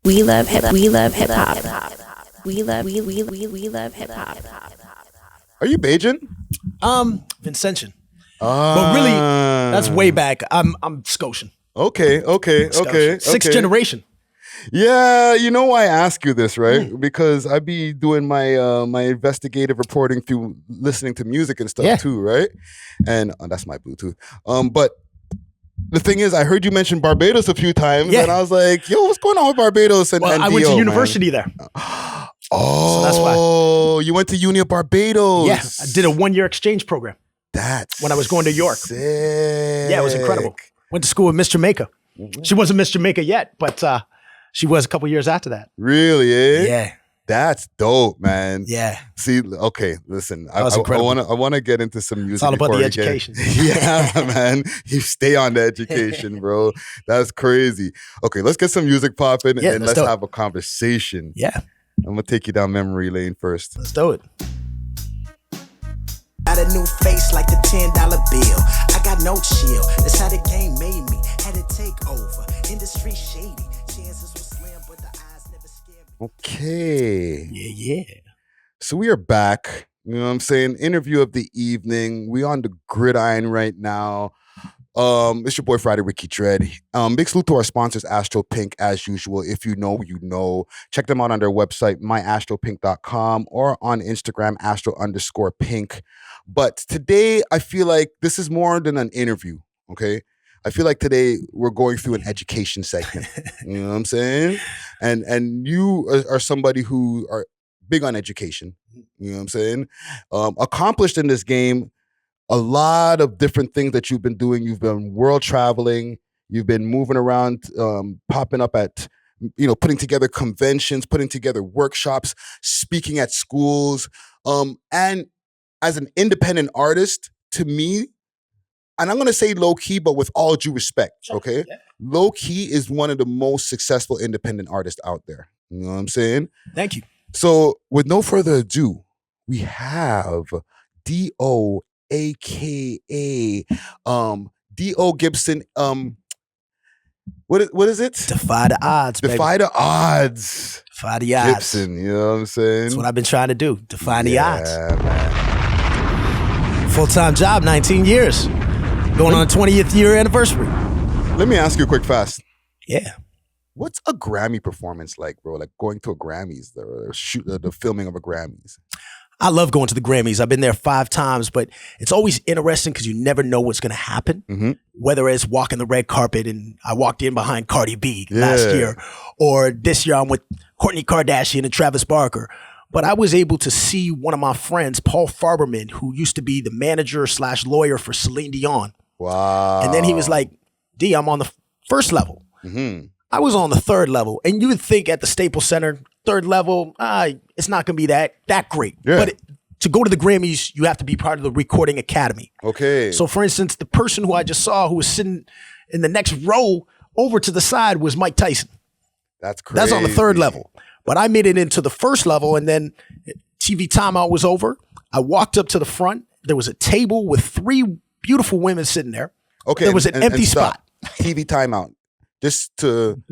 We love hip. We love hip hop. We love hip hop. Are you Bajan? Vincentian. But really, that's way back. I'm Scotian. Okay. Sixth generation. Yeah, you know why I ask you this, right? Because I be doing my my investigative reporting through listening to music and stuff too, right? And that's my Bluetooth. But the thing is, I heard you mention Barbados a few times, and I was like, "Yo, what's going on with Barbados?" And I went to university there. Oh, so that's why you went to Uni of Barbados. Yeah, I did a 1-year exchange program. That's when I was going to York. Sick. Yeah, it was incredible. Went to school with Miss Jamaica. She wasn't Miss Jamaica yet, but she was a couple years after that. Really? Eh? Yeah. That's dope, man. Yeah. See, okay, listen. I want to get into some music. It's all about the education. Yeah, man. You stay on the education, bro. That's crazy. Okay, let's get some music popping and let's have a conversation. Yeah. I'm gonna take you down memory lane first. Let's do it. Got a new face like the $10 bill. I got no chill. That's how the game made me. Had to take over. Industry shady. Chances were slim, but the eyes never scared me. Okay. Yeah. So we are back. You know what I'm saying? Interview of the evening. We on the gridiron right now. It's your boy Friday Ricky Dread. Big salute to our sponsors, Astro Pink, as usual. If you know, you know. Check them out on their website, myastropink.com, or on Instagram, astro_pink. But today, I feel like this is more than an interview, okay? I feel like today we're going through an education segment. You know what I'm saying? And you are somebody who are big on education. You know what I'm saying? Accomplished in this game. A lot of different things that you've been doing. You've been world traveling. You've been moving around, popping up at, putting together conventions, putting together workshops, speaking at schools. And as an independent artist, to me, and I'm going to say low key, but with all due respect, okay? Yeah. Low key is one of the most successful independent artists out there. You know what I'm saying? Thank you. So with no further ado, we have D.O. AKA D.O Gibson. What is it? Defy the odds, baby. Defy the odds. Defy the odds. Gibson, you know what I'm saying? That's what I've been trying to do. Defy the odds. Man. Full-time job, 19 years. Going on a 20th year anniversary. Let me ask you quick fast. Yeah. What's a Grammy performance like, bro? Like going to a Grammys, the filming of a Grammys. I love going to the Grammys. I've been there 5 times, but it's always interesting because you never know what's going to happen. Mm-hmm. Whether it's walking the red carpet and I walked in behind Cardi B last year, or this year I'm with Kourtney Kardashian and Travis Barker. But I was able to see one of my friends, Paul Farberman, who used to be the manager/lawyer for Celine Dion. Wow. And then he was like, D, I'm on the first level. Mm-hmm. I was on the 3rd level. And you would think at the Staples Center, 3rd level, it's not going to be that great. Yeah. But to go to the Grammys, you have to be part of the Recording Academy. Okay. So for instance, the person who I just saw who was sitting in the next row over to the side was Mike Tyson. That's crazy. That's on the 3rd level. But I made it into the 1st level, and then TV timeout was over. I walked up to the front. There was a table with 3 beautiful women sitting there. Okay. There was an empty spot. TV timeout. Just to,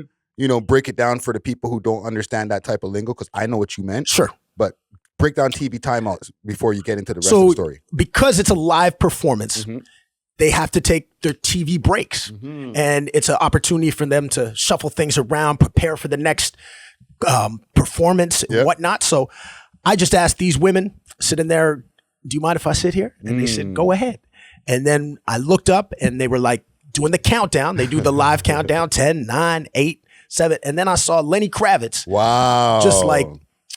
break it down for the people who don't understand that type of lingo, because I know what you meant. Sure. But break down TV timeouts before you get into the rest of the story. Because it's a live performance, they have to take their TV breaks. Mm-hmm. And it's an opportunity for them to shuffle things around, prepare for the next performance and whatnot. So I just asked these women sitting there, do you mind if I sit here? And they said, go ahead. And then I looked up and they were like, doing the countdown. They do the live countdown, 10, 9, 8, 7. And then I saw Lenny Kravitz. Wow. Just like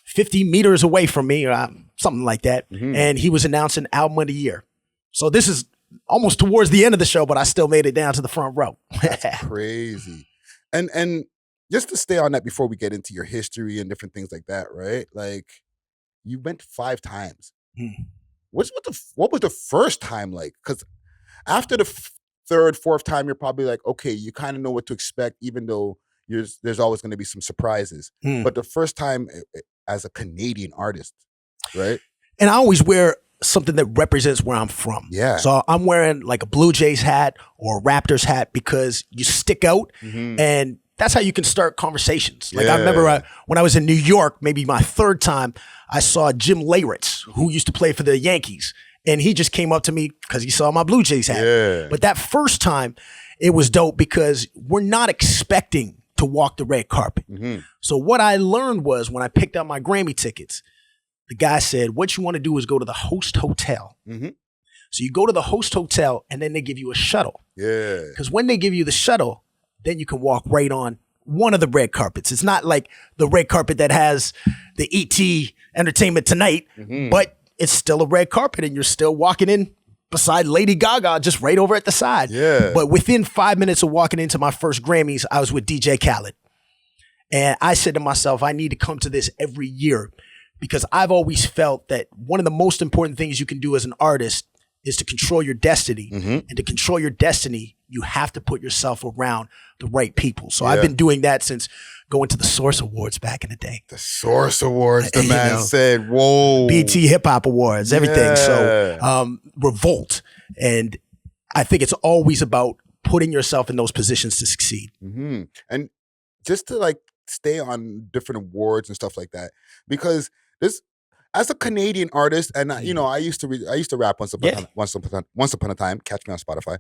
50 meters away from me, or something like that. Mm-hmm. And he was announcing Album of the Year. So this is almost towards the end of the show, but I still made it down to the front row. That's crazy. And just to stay on that before we get into your history and different things like that, right? Like, you went 5 times. What was the first time like? Because after the 3rd, 4th time, you're probably like, okay, you kind of know what to expect, even though there's always going to be some surprises. But the first time as a Canadian artist, right? And I always wear something that represents where I'm from. Yeah. So I'm wearing like a Blue Jays hat or a Raptors hat because you stick out and that's how you can start conversations. Like I remember when I was in New York, maybe my third time, I saw Jim Leyritz, who used to play for the Yankees. And he just came up to me because he saw my Blue Jays hat. Yeah. But that first time, it was dope because we're not expecting to walk the red carpet. So what I learned was when I picked up my Grammy tickets, the guy said, what you want to do is go to the host hotel. So you go to the host hotel and then they give you a shuttle. Yeah. Because when they give you the shuttle, then you can walk right on one of the red carpets. It's not like the red carpet that has the ET Entertainment Tonight, but it's still a red carpet and you're still walking in beside Lady Gaga, just right over at the side. Yeah. But within 5 minutes of walking into my first Grammys, I was with DJ Khaled. And I said to myself, I need to come to this every year because I've always felt that one of the most important things you can do as an artist is to control your destiny. And to control your destiny, you have to put yourself around the right people. So I've been doing that since going to the Source Awards back in the day. The Source Awards, the man said, whoa. BT Hip Hop Awards, everything. So Revolt. And I think it's always about putting yourself in those positions to succeed. And just to like stay on different awards and stuff like that, because this, as a Canadian artist, and you know, I used to rap once upon a time. Catch me on Spotify.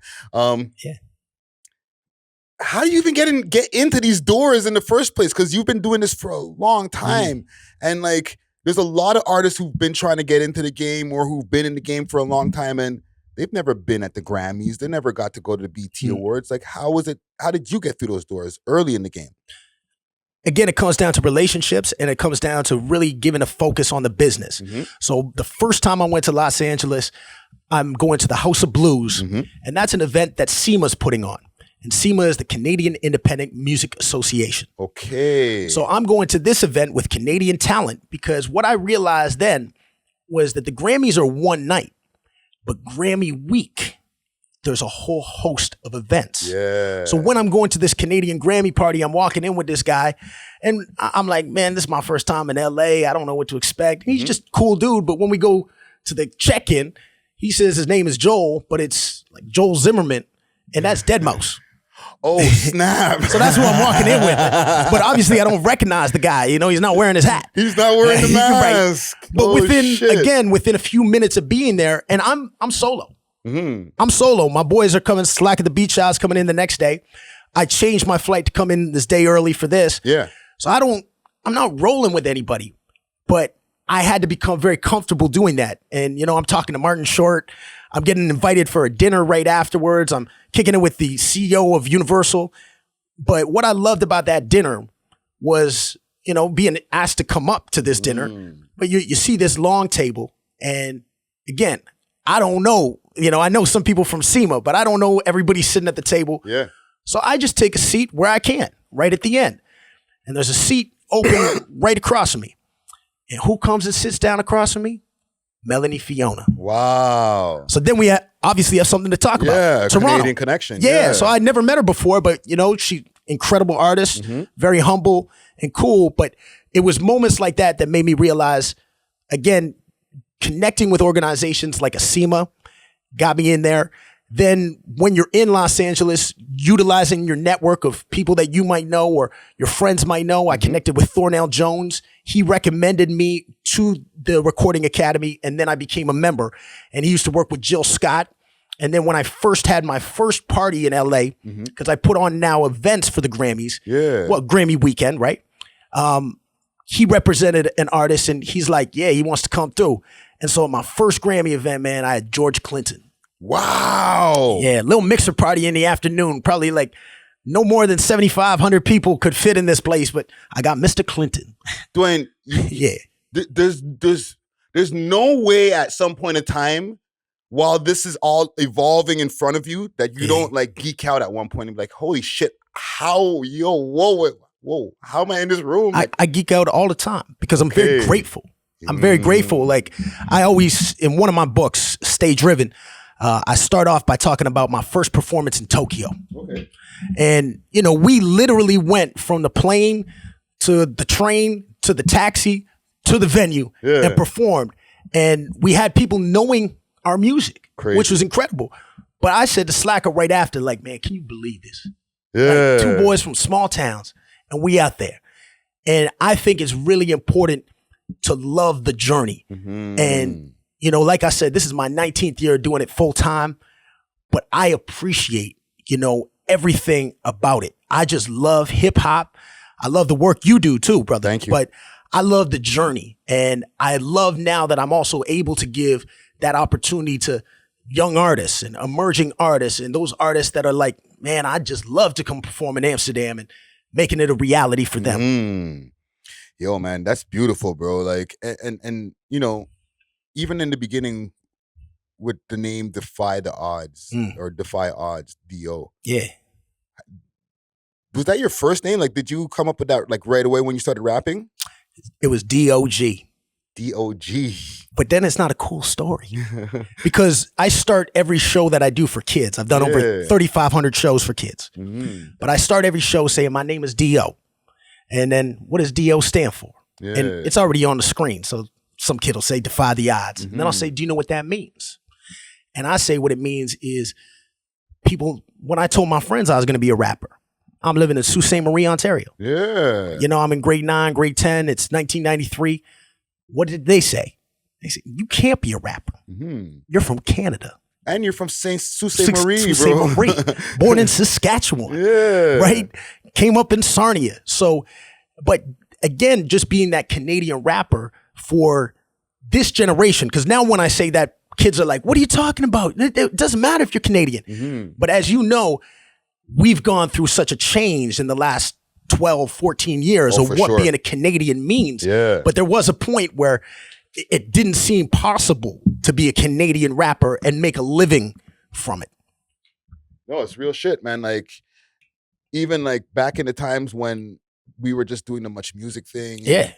How do you even get into these doors in the first place? Because you've been doing this for a long time, and like, there's a lot of artists who've been trying to get into the game or who've been in the game for a long time, and they've never been at the Grammys. They never got to go to the BT Awards. Like, how was it? How did you get through those doors early in the game? Again, it comes down to relationships and it comes down to really giving a focus on the business. So the first time I went to Los Angeles, I'm going to the House of Blues, and that's an event that SEMA's putting on. And SEMA is the Canadian Independent Music Association. Okay. So I'm going to this event with Canadian talent because what I realized then was that the Grammys are one night, but Grammy week, there's a whole host of events. Yeah. So when I'm going to this Canadian Grammy party, I'm walking in with this guy and I'm like, man, this is my first time in LA. I don't know what to expect. He's just a cool dude. But when we go to the check-in, he says his name is Joel, but it's like Joel Zimmerman, and that's Deadmau5. Oh, snap. So that's who I'm walking in with. But obviously I don't recognize the guy. You know, he's not wearing his hat. He's not wearing the mask. Right. But within a few minutes of being there, and I'm solo. I'm solo. My boys are coming, Slack at the Beach House coming in the next day. I changed my flight to come in this day early for this. Yeah. So I'm not rolling with anybody, but I had to become very comfortable doing that. And, you know, I'm talking to Martin Short. I'm getting invited for a dinner right afterwards. I'm kicking it with the CEO of Universal. But what I loved about that dinner was, you know, being asked to come up to this dinner. But you see this long table. And again, I don't know. You know, I know some people from SEMA, but I don't know everybody sitting at the table. Yeah. So I just take a seat where I can, right at the end. And there's a seat open right across from me. And who comes and sits down across from me? Melanie Fiona. Wow. So then we obviously have something to talk about. Yeah, Canadian connection. Yeah, so I'd never met her before, but, you know, she incredible artist, very humble and cool. But it was moments like that that made me realize, again, connecting with organizations like a SEMA got me in there. Then when you're in Los Angeles, utilizing your network of people that you might know or your friends might know. I connected with Thornell Jones. He recommended me to the Recording Academy, and then I became a member. And he used to work with Jill Scott. And then when I first had my first party in LA, because I put on now events for the Grammys, well, Grammy weekend, right? He represented an artist, and he's like, yeah, he wants to come through. And so at my first Grammy event, man, I had George Clinton. Wow. Yeah, little mixer party in the afternoon. Probably like no more than 7,500 people could fit in this place, but I got Mr. Clinton. Duane, there's no way at some point in time while this is all evolving in front of you that you don't like geek out at one point and be like, holy shit, how am I in this room? I geek out all the time because I'm very grateful. I'm very grateful. Like I always, in one of my books, Stay Driven, I start off by talking about my first performance in Tokyo. Okay. And, you know, we literally went from the plane to the train to the taxi to the venue and performed. And we had people knowing our music, which was incredible. But I said to Slacker right after, like, man, can you believe this? Yeah. Like, two boys from small towns, and we out there. And I think it's really important to love the journey. And, you know, like I said, this is my 19th year doing it full time, but I appreciate, you know, everything about it. I just love hip hop. I love the work you do too, brother. Thank you. But I love the journey. And I love now that I'm also able to give that opportunity to young artists and emerging artists and those artists that are like, man, I just love to come perform in Amsterdam, and making it a reality for them. Yo, man, that's beautiful, bro. Like, and you know, even in the beginning with the name Defy the Odds or Defy Odds, D.O. Yeah. Was that your first name? Like, did you come up with that like right away when you started rapping? It was D.O.G. D.O.G. But then it's not a cool story because I start every show that I do for kids. I've done over 3,500 shows for kids. But I start every show saying my name is D.O. And then what does D.O. stand for? Yeah. And it's already on the screen. So some kid will say defy the odds. And then I'll say, do you know what that means? And I say what it means is people, when I told my friends I was going to be a rapper, I'm living in Sault Ste. Marie, Ontario. Yeah. You know, I'm in grade 9, grade 10. It's 1993. What did they say? They said, you can't be a rapper. You're from Canada. And you're from Sault Ste. Marie, Sault bro. Ste. Marie. Born in Saskatchewan. Yeah. Right? Came up in Sarnia. So, but again, just being that Canadian rapper for this generation, because now when I say that, kids are like, what are you talking about? It doesn't matter if you're Canadian. But as you know, we've gone through such a change in the last 12, 14 years of what being a Canadian means. Yeah. But there was a point where it didn't seem possible to be a Canadian rapper and make a living from it. No, it's real shit, man. Like, even like back in the times when we were just doing the Much Music thing. Yeah.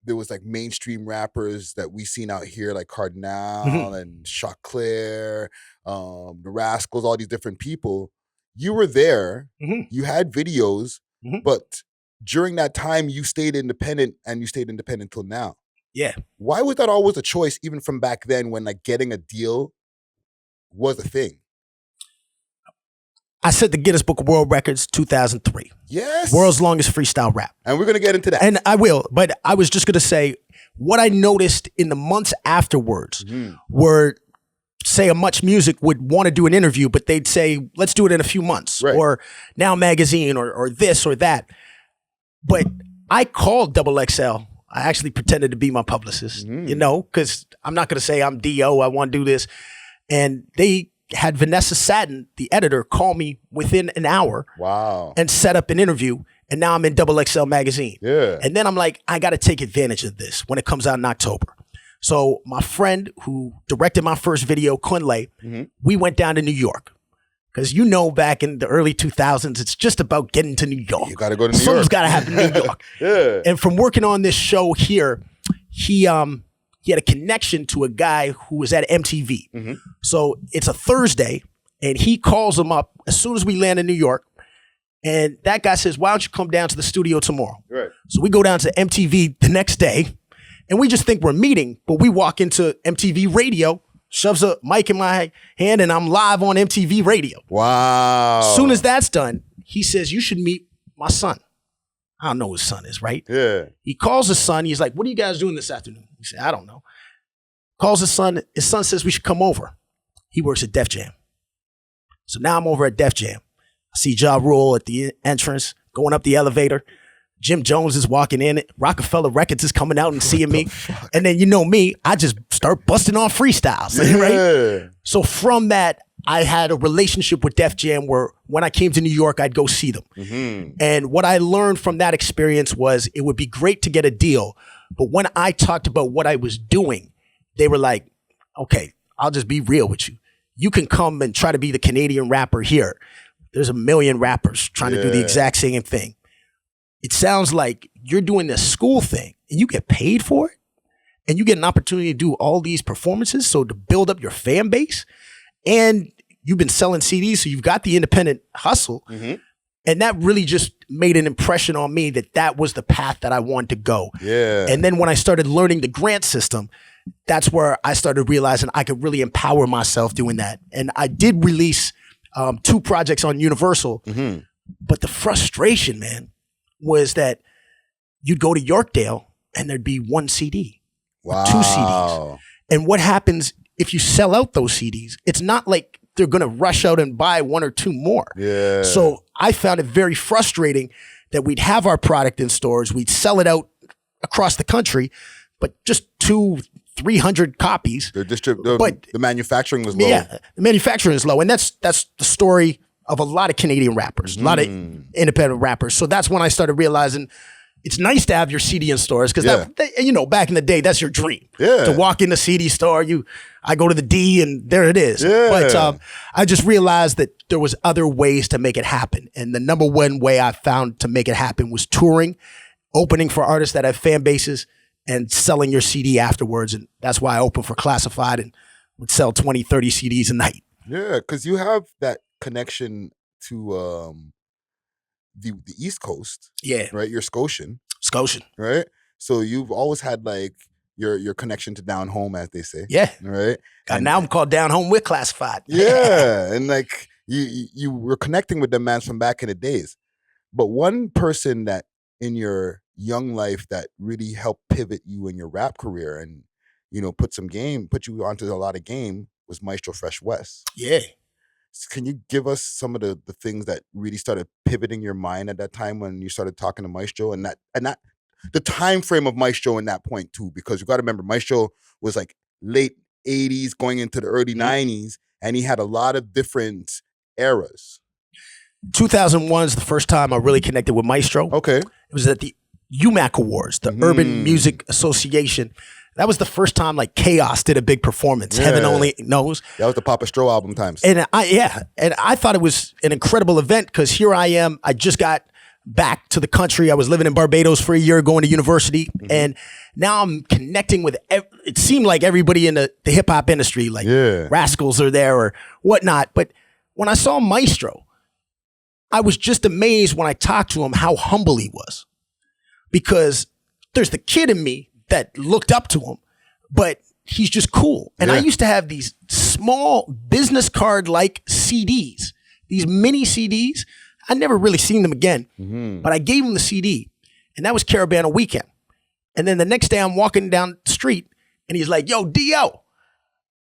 There was like mainstream rappers that we seen out here, like Cardinal and Shock Claire, the Rascals, all these different people. You were there, you had videos, but during that time you stayed independent, and you stayed independent till now. Yeah. Why was that always a choice, even from back then when like getting a deal was a thing? I set the Guinness Book of World Records 2003. Yes. World's longest freestyle rap. And we're going to get into that. And I will, but I was just going to say what I noticed in the months afterwards were, say, a Much Music would want to do an interview, but they'd say, let's do it in a few months, or Now Magazine, or this or that. But I called XXL. I actually pretended to be my publicist, you know, because I'm not going to say I'm D.O., I want to do this. And they had Vanessa Satin, the editor, call me within an hour and set up an interview. And now I'm in XXL magazine. Yeah. And then I'm like, I got to take advantage of this when it comes out in October. So my friend who directed my first video, Kunle, we went down to New York. Because you know, back in the early 2000s, it's just about getting to New York. You got to go to New York. Something's got to happen in New York. Yeah. And from working on this show here, he had a connection to a guy who was at MTV. So it's a Thursday, and he calls him up as soon as we land in New York. And that guy says, why don't you come down to the studio tomorrow? Right. So we go down to MTV the next day, and we just think we're meeting, but we walk into MTV Radio, shoves a mic in my hand, and I'm live on MTV Radio. Wow. As soon as that's done, he says, you should meet my son. I don't know who his son is, right? Yeah. He calls his son. He's like, what are you guys doing this afternoon? He said, I don't know. Calls his son. His son says we should come over. He works at Def Jam. So now I'm over at Def Jam. I see Ja Rule at the entrance, going up the elevator. Jim Jones is walking in. Rockefeller Records is coming out and seeing me. And then you know me, I just start busting off freestyles, right? So from that, I had a relationship with Def Jam where when I came to New York, I'd go see them. And what I learned from that experience was it would be great to get a deal. But when I talked about what I was doing, they were like, okay, I'll just be real with you. You can come and try to be the Canadian rapper here. There's a million rappers trying to do the exact same thing. It sounds like you're doing this school thing and you get paid for it and you get an opportunity to do all these performances. So to build up your fan base, and you've been selling CDs. So you've got the independent hustle. And that really just made an impression on me that that was the path that I wanted to go. And then when I started learning the grant system, that's where I started realizing I could really empower myself doing that. And I did release 2 projects on Universal. But the frustration, man, was that you'd go to Yorkdale and there'd be 1 CD, Wow. 2 CDs. And what happens if you sell out those CDs? It's not like they're going to rush out and buy 1 or 2 more. Yeah. So I found it very frustrating that we'd have our product in stores, we'd sell it out across the country, but just 200-300 copies. But the manufacturing was low. Yeah, the manufacturing is low. And that's the story of a lot of Canadian rappers, a lot of independent rappers. So that's when I started realizing it's nice to have your CD in stores because back in the day, that's your dream. Yeah. To walk in the CD store, I go to the D and there it is. Yeah. But I just realized that there was other ways to make it happen. And the number one way I found to make it happen was touring, opening for artists that have fan bases, and selling your CD afterwards. And that's why I opened for Classified and would sell 20, 30 CDs a night. Yeah, because you have that connection to the East Coast. Yeah. Right? You're Scotian. Right? So you've always had like your connection to down home, as they say. Yeah. Right? And now I'm called Down Home with Classified. Yeah. And like you were connecting with them man from back in the days. But one person that in your young life that really helped pivot you in your rap career and, put you onto a lot of game was Maestro Fresh Wes. Yeah. So can you give us some of the things that really started pivoting your mind at that time when you started talking to Maestro and that the time frame of Maestro in that point too? Because you got to remember Maestro was like late 80s going into the early 90s and he had a lot of different eras. 2001 is the first time I really connected with Maestro. Okay. It was at the UMAC Awards, the Urban Music Association. That was the first time like Chaos did a big performance. Yeah. Heaven Only Knows. That was the Papa Stro album times. And I thought it was an incredible event because here I am. I just got back to the country. I was living in Barbados for a year, going to university, and now I'm connecting with. It seemed like everybody in the hip hop industry, like Rascals are there or whatnot. But when I saw Maestro, I was just amazed when I talked to him how humble he was, because there's the kid in me that looked up to him, but he's just cool. And I used to have these small business card like CDs, these mini CDs. I never really seen them again, but I gave him the CD, and that was Caravana Weekend. And then the next day I'm walking down the street and he's like, "Yo, D.O."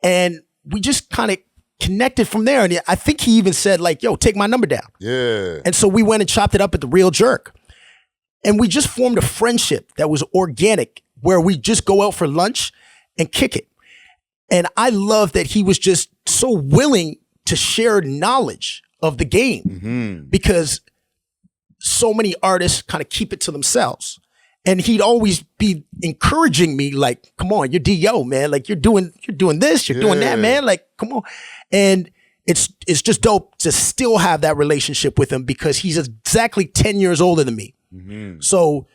And we just kind of connected from there. And I think he even said like, "Yo, take my number down." Yeah. And so we went and chopped it up at the Real Jerk. And we just formed a friendship that was organic, where we just go out for lunch and kick it. And I love that he was just so willing to share knowledge of the game, because so many artists kind of keep it to themselves. And he'd always be encouraging me like, "Come on, you're D.O, man. Like you're doing this, you're doing that, man. Like, come on." And it's just dope to still have that relationship with him, because he's exactly 10 years older than me. So,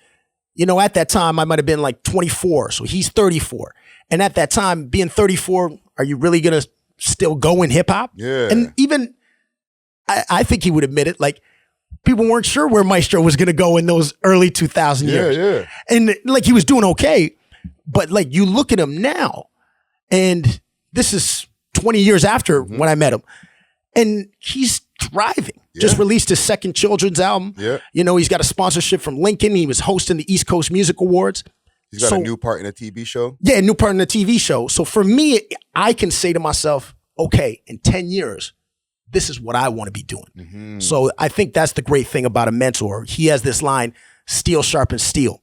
at that time I might have been like 24. So he's 34. And at that time, being 34, are you really going to still go in hip hop? Yeah. And even I think he would admit it. Like, people weren't sure where Maestro was going to go in those early 2000 years. Yeah. And like, he was doing okay. But like, you look at him now, and this is 20 years after when I met him, and he's thriving. Just released his second children's album. Yeah. He's got a sponsorship from Lincoln. He was hosting the East Coast Music Awards. He's got a new part in a TV show. Yeah, a new part in a TV show. So for me, I can say to myself, okay, in 10 years, this is what I want to be doing. So I think that's the great thing about a mentor. He has this line, "Steel sharpens steel."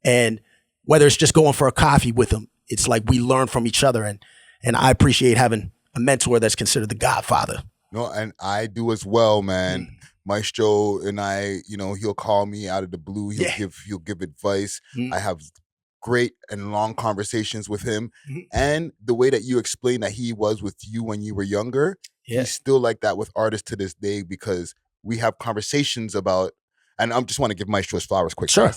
And whether it's just going for a coffee with him, it's like we learn from each other. And I appreciate having a mentor that's considered the godfather. No, and I do as well, man. Maestro and I, he'll call me out of the blue. He'll give advice. I have great and long conversations with him. And the way that you explained that he was with you when you were younger, he's still like that with artists to this day, because we have conversations about, and I just want to give Maestro his flowers quick. Sure.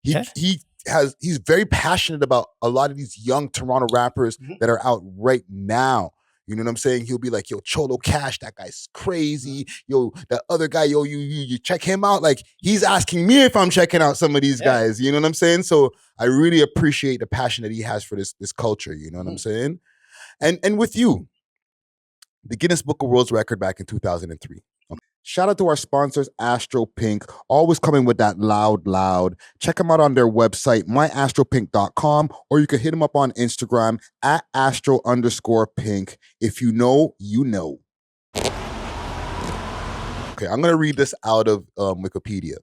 He's very passionate about a lot of these young Toronto rappers that are out right now. You know what I'm saying? He'll be like, "Yo, Cholo Cash, that guy's crazy. Yo, that other guy, yo, you check him out." Like, he's asking me if I'm checking out some of these guys. You know what I'm saying? So I really appreciate the passion that he has for this culture. You know what I'm saying? And with you, the Guinness Book of World Record back in 2003. Okay. Shout out to our sponsors, Astro Pink, always coming with that loud. Check them out on their website, myastropink.com, or you can hit them up on Instagram at astro_pink. If you know, you know. Okay, I'm going to read this out of Wikipedia.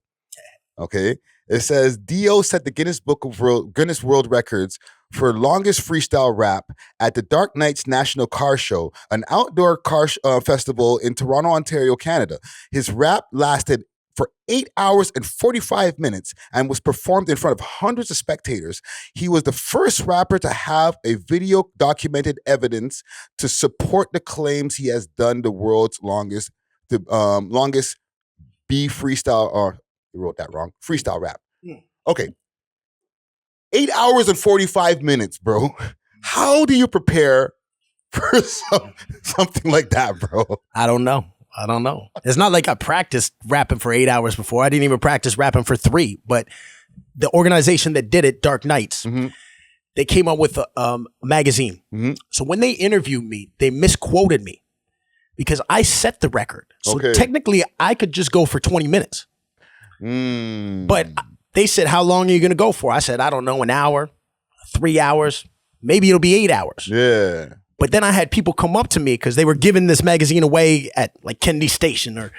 Okay, it says D.O set the Guinness World Records for longest freestyle rap at the Dark Nights National Car Show, an outdoor car festival in Toronto, Ontario, Canada. His rap lasted for 8 hours and 45 minutes and was performed in front of hundreds of spectators. He was the first rapper to have a video documented evidence to support the claims he has done the world's longest B freestyle, or you wrote that wrong, freestyle rap. Okay. 8 hours and 45 minutes, bro. How do you prepare for something like that, bro? I don't know. It's not like I practiced rapping for 8 hours before. I didn't even practice rapping for 3. But the organization that did it, Dark Nights, they came up with a magazine. So when they interviewed me, they misquoted me because I set the record. So technically, I could just go for 20 minutes. But they said, how long are you going to go for? I said, I don't know, an hour, 3 hours, maybe it'll be 8 hours. Yeah. But then I had people come up to me because they were giving this magazine away at like Kennedy Station or,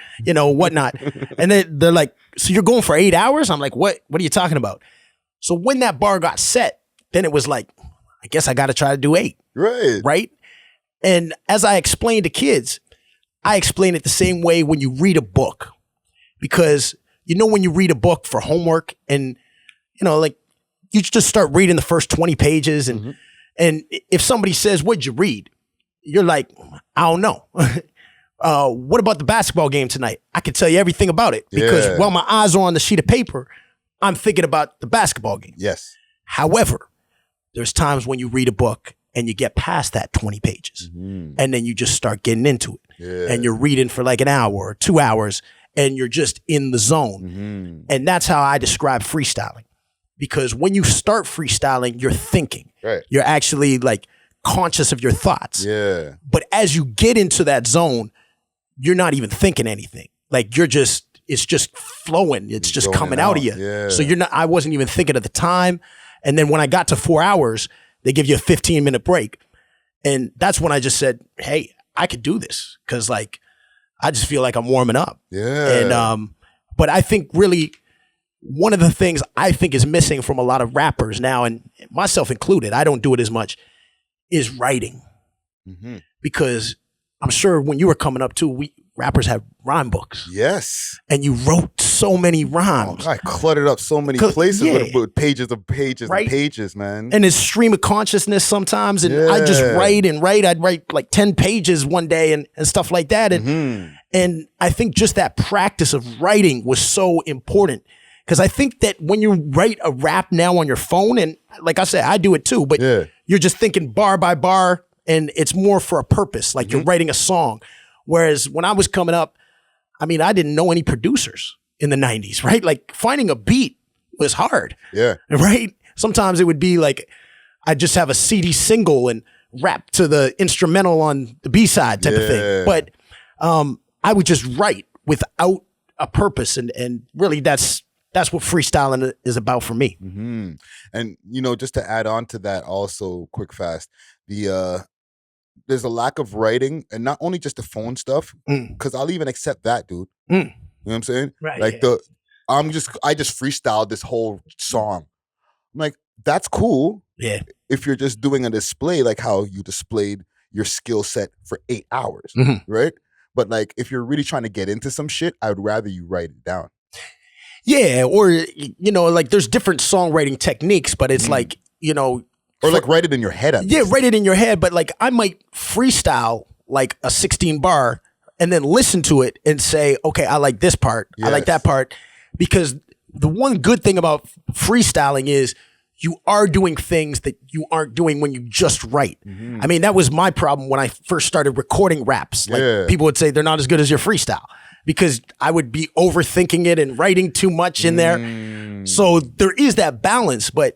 whatnot. And they're like, so you're going for 8 hours? I'm like, what are you talking about? So when that bar got set, then it was like, I guess I got to try to do 8. Right. And as I explained to kids, I explain it the same way when you read a book, because when you read a book for homework and, like you just start reading the first 20 pages and if somebody says, what'd you read? You're like, I don't know. What about the basketball game tonight? I can tell you everything about it because while my eyes are on the sheet of paper, I'm thinking about the basketball game. Yes. However, there's times when you read a book and you get past that 20 pages and then you just start getting into it and you're reading for like an hour or 2 hours and you're just in the zone. And that's how I describe freestyling. Because when you start freestyling, you're thinking. Right. You're actually like conscious of your thoughts. Yeah. But as you get into that zone, you're not even thinking anything. Like it's just flowing. It's just coming out of you. Yeah. So I wasn't even thinking at the time. And then when I got to 4 hours, they give you a 15-minute break. And that's when I just said, hey, I could do this. Cause like, I just feel like I'm warming up. Yeah. And, but I think really one of the things I think is missing from a lot of rappers now, and myself included, I don't do it as much, is writing. Because I'm sure when you were coming up too, rappers have rhyme books. Yes. And you wrote so many rhymes. I cluttered up so many places with pages of pages and pages, man. And it's stream of consciousness sometimes. And I just write and write. I'd write like 10 pages one day and stuff like that. And I think just that practice of writing was so important. Because I think that when you write a rap now on your phone, and like I said, I do it too, but you're just thinking bar by bar and it's more for a purpose. Like you're writing a song. Whereas when I was coming up, I mean, I didn't know any producers in the 90s, right? Like finding a beat was hard. Yeah. Right? Sometimes it would be like, I'd just have a CD single and rap to the instrumental on the B-side type of thing. But I would just write without a purpose. And really that's what freestyling is about for me. And, just to add on to that also, quick fast, there's a lack of writing, and not only just the phone stuff, because I'll even accept that, dude. You know what I'm saying? Right. Like I just freestyled this whole song. I'm like, that's cool. Yeah. If you're just doing a display, like how you displayed your skill set for 8 hours, right? But like, if you're really trying to get into some shit, I would rather you write it down. Yeah, or, like there's different songwriting techniques, but it's like, or like write it in your head. Write it in your head. But like I might freestyle like a 16 bar and then listen to it and say, okay, I like this part. I like that part. Because the one good thing about freestyling is you are doing things that you aren't doing when you just write. I mean, that was my problem when I first started recording raps. Like people would say they're not as good as your freestyle because I would be overthinking it and writing too much in there. So there is that balance, but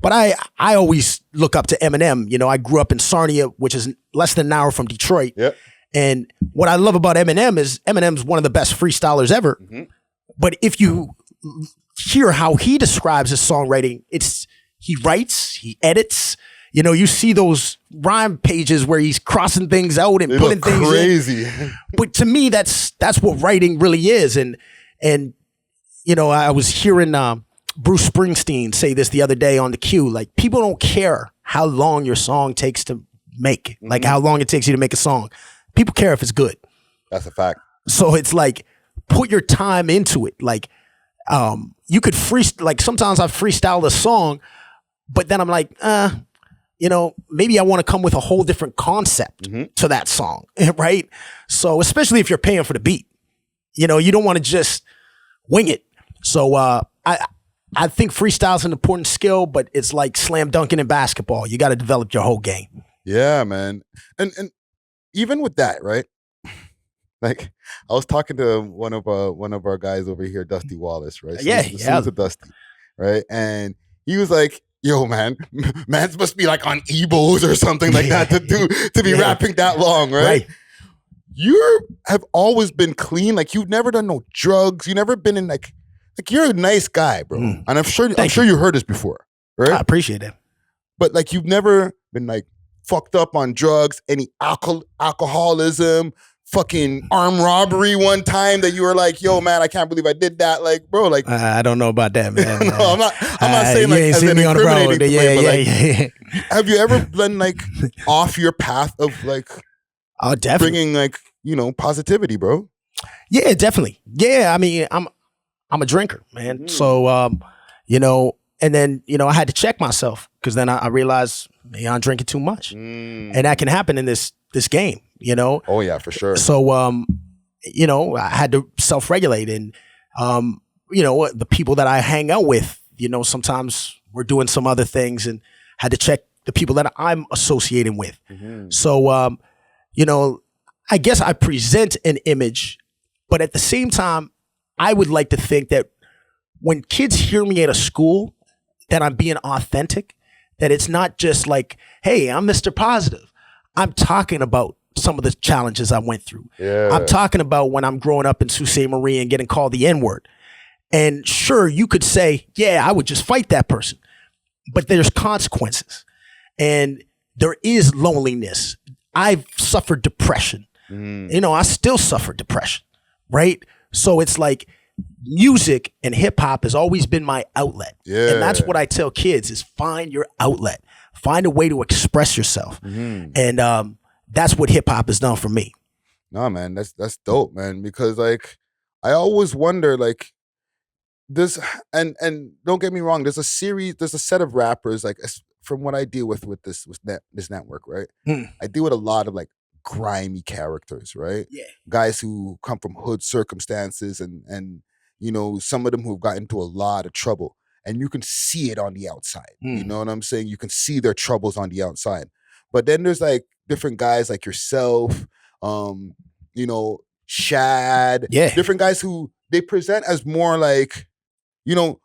I always look up to Eminem. I grew up in Sarnia, which is less than an hour from Detroit. And what I love about Eminem is Eminem's one of the best freestylers ever. But if you hear how he describes his songwriting, he writes, he edits. You know, you see those rhyme pages where he's crossing things out and putting things crazy. in. But to me, that's what writing really is. And you know, I was hearing Bruce Springsteen say this the other day on the Q. Like, people don't care how long your song takes to make, like how long it takes you to make a song. People care if it's good. That's a fact. So it's like, put your time into it. Like, you could like sometimes I freestyle a song, but then I'm like, you know, maybe I want to come with a whole different concept to that song, right? So especially if you're paying for the beat, you know, you don't want to just wing it. So I think freestyle's an important skill, but it's like slam dunking in basketball. You got to develop your whole game. Yeah, man. And even with that, right? Like, I was talking to one of our guys over here, Dusty Wallace, right? So Yeah. to Dusty, right? And he was like, "Yo, man, mans must be like on Ebos or something like that to be rapping that long, right?" You have always been clean. Like, you've never done no drugs. You've never been in like you're a nice guy, bro. And I'm sure you heard this before, right? I appreciate it. But like, you've never been like fucked up on drugs, any alcoholism, fucking armed robbery one time that you were like, "Yo, man, I can't believe I did that." Like, bro, like, I don't know about that, man. no, I'm not saying like as an incriminating thing, but have you ever been like off your path of like definitely bringing like, you know, positivity, bro? Yeah, definitely. Yeah, I mean, I'm a drinker, man. So, you know, and then, you know, I had to check myself because then I realized maybe I'm drinking too much, and that can happen in this game, you know? Oh yeah, for sure. So, you know, I had to self-regulate, and, you know, the people that I hang out with, you know, sometimes we're doing some other things, and had to check the people that I'm associating with. So, you know, I guess I present an image, but at the same time, I would like to think that when kids hear me at a school, that I'm being authentic, that it's not just like, "Hey, I'm Mr. Positive." I'm talking about some of the challenges I went through. Yeah. I'm talking about when I'm growing up in Sault Ste. Marie and getting called the N-word. And sure, you could say, "Yeah, I would just fight that person." But there's consequences. And there is loneliness. I've suffered depression. You know, I still suffer depression, right? So it's like, music and hip hop has always been my outlet. Yeah. And that's what I tell kids is find your outlet. Find a way to express yourself. And that's what hip hop has done for me. No, man, that's dope, man. Because like, I always wonder, like, this, and don't get me wrong, there's a set of rappers, like, from what I deal with this network, right? I deal with a lot of like grimy characters, right? Yeah. Guys who come from hood circumstances, and you know, some of them who've gotten into a lot of trouble, and you can see it on the outside. You know what I'm saying? You can see their troubles on the outside. But then there's like different guys like yourself, you know, Shad, different guys who they present as more like, you know,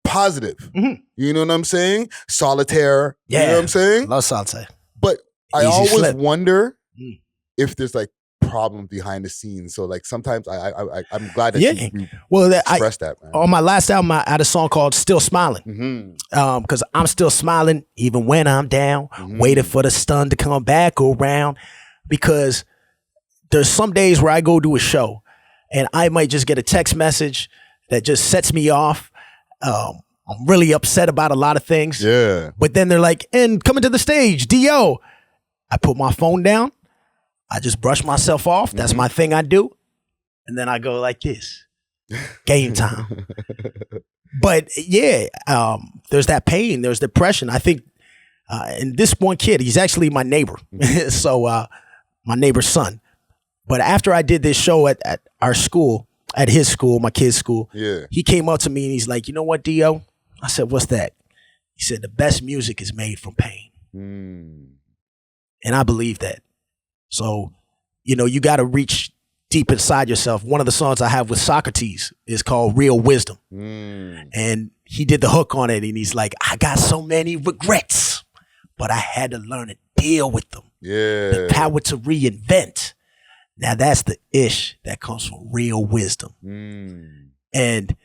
positive. You know what I'm saying? Solitaire. You know what I'm saying? Love Solitaire. But I Easy always flip. wonder if there's like problems behind the scenes. So like sometimes I'm glad that you expressed that, man. On my last album, I had a song called "Still Smiling," because I'm still smiling even when I'm down, waiting for the sun to come back around. Because there's some days where I go do a show, and I might just get a text message that just sets me off. I'm really upset about a lot of things. Yeah. But then they're like, "And coming to the stage, D.O." I put my phone down. I just brush myself off. That's my thing I do. And then I go like this. Game time. But yeah, there's that pain. There's depression. I think, and this one kid, he's actually my neighbor. So my neighbor's son. But after I did this show at our school, at his school, my kid's school, he came up to me and he's like, "You know what, D.O.?" I said, "What's that?" He said, "The best music is made from pain." And I believe that. So, you know, you got to reach deep inside yourself. One of the songs I have with Socrates is called "Real Wisdom." And he did the hook on it, and he's like, "I got so many regrets, but I had to learn it deal with them. Yeah. The power to reinvent. Now that's the ish that comes from real wisdom. And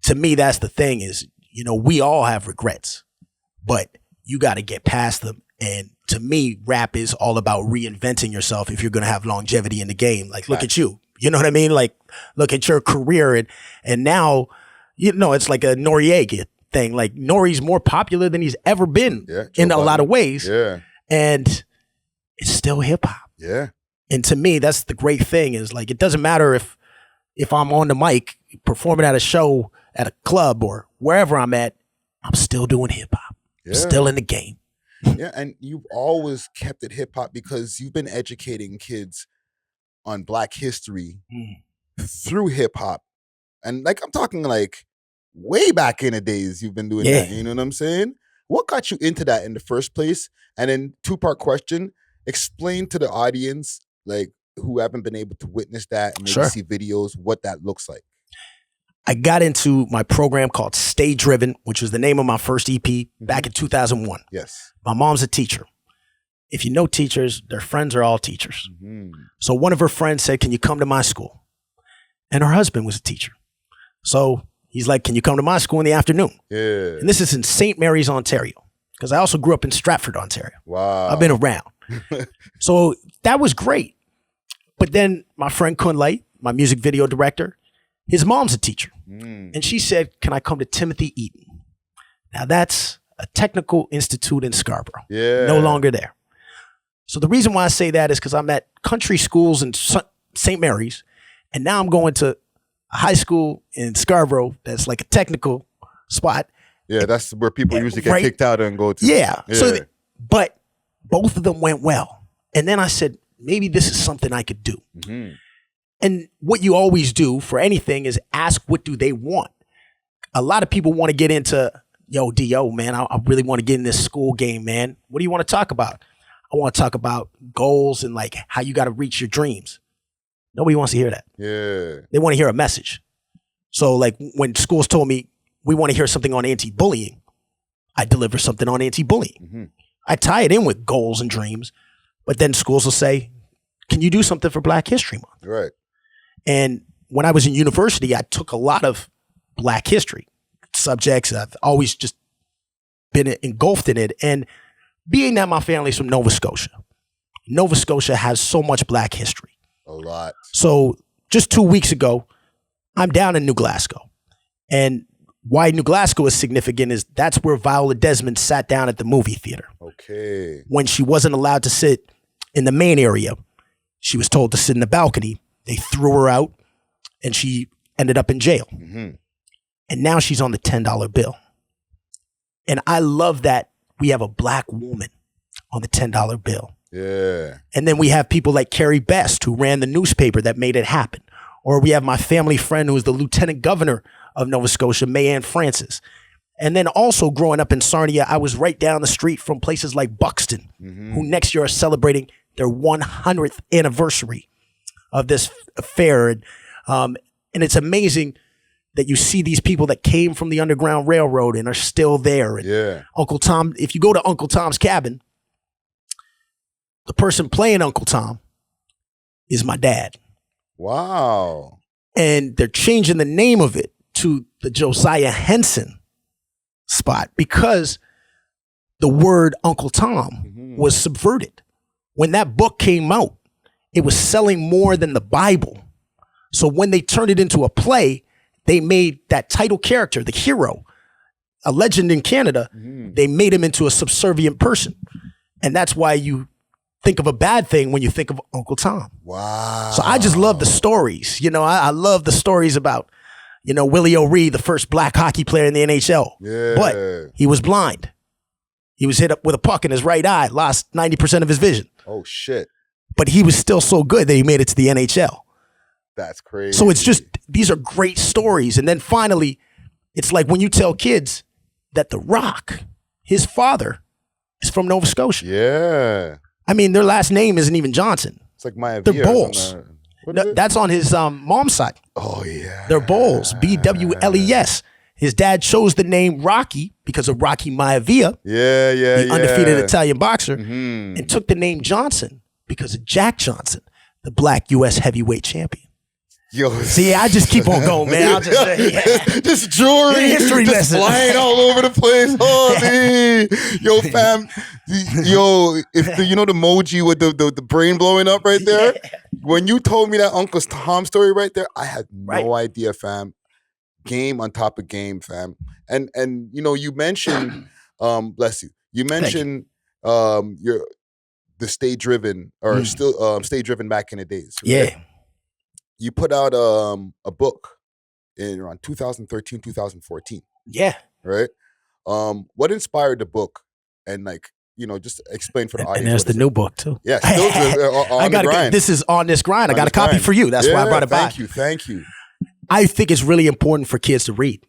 to me, that's the thing is, you know, we all have regrets, but you got to get past them. And to me, rap is all about reinventing yourself if you're going to have longevity in the game. Like, look at you. You know what I mean? Like, look at your career. And now, you know, it's like a Noriega thing. Like, Nori's more popular than he's ever been in a lot of ways. Yeah. And it's still hip hop. Yeah. And to me, that's the great thing is like, it doesn't matter if I'm on the mic performing at a show at a club or wherever I'm at, I'm still doing hip hop. I'm still in the game. Yeah. And you've always kept it hip hop because you've been educating kids on Black history through hip hop. And like, I'm talking like way back in the days you've been doing that. You know what I'm saying? What got you into that in the first place? And then 2-part question, explain to the audience, like who haven't been able to witness that and maybe see videos, what that looks like. I got into my program called Stay Driven, which was the name of my first EP back in 2001. Yes. My mom's a teacher. If you know teachers, their friends are all teachers. So one of her friends said, can you come to my school? And her husband was a teacher. So he's like, can you come to my school in the afternoon? Yeah. And this is in St. Mary's, Ontario, because I also grew up in Stratford, Ontario. Wow. I've been around. So that was great. But then my friend Kunlai, my music video director, his mom's a teacher. And she said, can I come to Timothy Eaton? Now that's a technical institute in Scarborough. Yeah. No longer there. So the reason why I say that is because I'm at country schools in St. Mary's, and now I'm going to a high school in Scarborough that's like a technical spot. Yeah, that's where people usually get kicked out and go to. Yeah. So, but both of them went well. And then I said, maybe this is something I could do. And what you always do for anything is ask, what do they want? A lot of people want to get into, yo, D.O, man, I really want to get in this school game, man. What do you want to talk about? I want to talk about goals and like how you got to reach your dreams. Nobody wants to hear that. Yeah. They want to hear a message. So like when schools told me, we want to hear something on anti-bullying, I deliver something on anti-bullying. I tie it in with goals and dreams, but then schools will say, can you do something for Black History Month? Right. And when I was in university, I took a lot of Black history subjects. I've always just been engulfed in it. And being that my family's from Nova Scotia, Nova Scotia has so much Black history. A lot. So just 2 weeks ago, I'm down in New Glasgow. And why New Glasgow is significant is that's where Viola Desmond sat down at the movie theater. Okay. When she wasn't allowed to sit in the main area, she was told to sit in the balcony. They threw her out and she ended up in jail. And now she's on the $10 bill. And I love that we have a Black woman on the $10 bill. Yeah. And then we have people like Carrie Best, who ran the newspaper that made it happen. Or we have my family friend who was the lieutenant governor of Nova Scotia, Mayanne Francis. And then also growing up in Sarnia, I was right down the street from places like Buxton, who next year are celebrating their 100th anniversary of this fair. And it's amazing that you see these people that came from the Underground Railroad and are still there. And Uncle Tom, if you go to Uncle Tom's cabin, the person playing Uncle Tom is my dad. Wow. And they're changing the name of it to the Josiah Henson spot because the word Uncle Tom was subverted. When that book came out, it was selling more than the Bible. So when they turned it into a play, they made that title character, the hero, a legend in Canada. They made him into a subservient person. And that's why you think of a bad thing when you think of Uncle Tom. Wow. So I just love the stories. You know, I love the stories about, you know, Willie O'Ree, the first Black hockey player in the NHL. Yeah. But he was blind. He was hit up with a puck in his right eye, lost 90% of his vision. Oh, shit. But he was still so good that he made it to the NHL. That's crazy. So it's just, these are great stories. And then finally, it's like when you tell kids that The Rock, his father, is from Nova Scotia. Yeah. I mean, their last name isn't even Johnson. It's like Maya They're Villa Bowles. No, That's on his mom's side. oh, yeah. They're Bowles, B-W-L-E-S. His dad chose the name Rocky because of Rocky Maivia, the undefeated Italian boxer, and took the name Johnson because of Jack Johnson, the black U.S. heavyweight champion. Yo, see, I just keep on going, man. I'll just say, just jewelry, history just lesson. flying all over the place. Oh, man. Yo, fam, if you know the emoji with the brain blowing up right there. When you told me that Uncle Tom story right there, I had no idea, fam. Game on top of game, fam. And you know, you mentioned, bless you. You mentioned the stay driven or still stay driven back in the days. Right? Yeah. You put out a book in around 2013, 2014. Yeah. Right? What inspired the book? And like, you know, just explain for the audience. And there's the new book too. Yeah, still on the grind. This is On This Grind. I got a copy for you. That's why I brought it back. Thank you. I think it's really important for kids to read.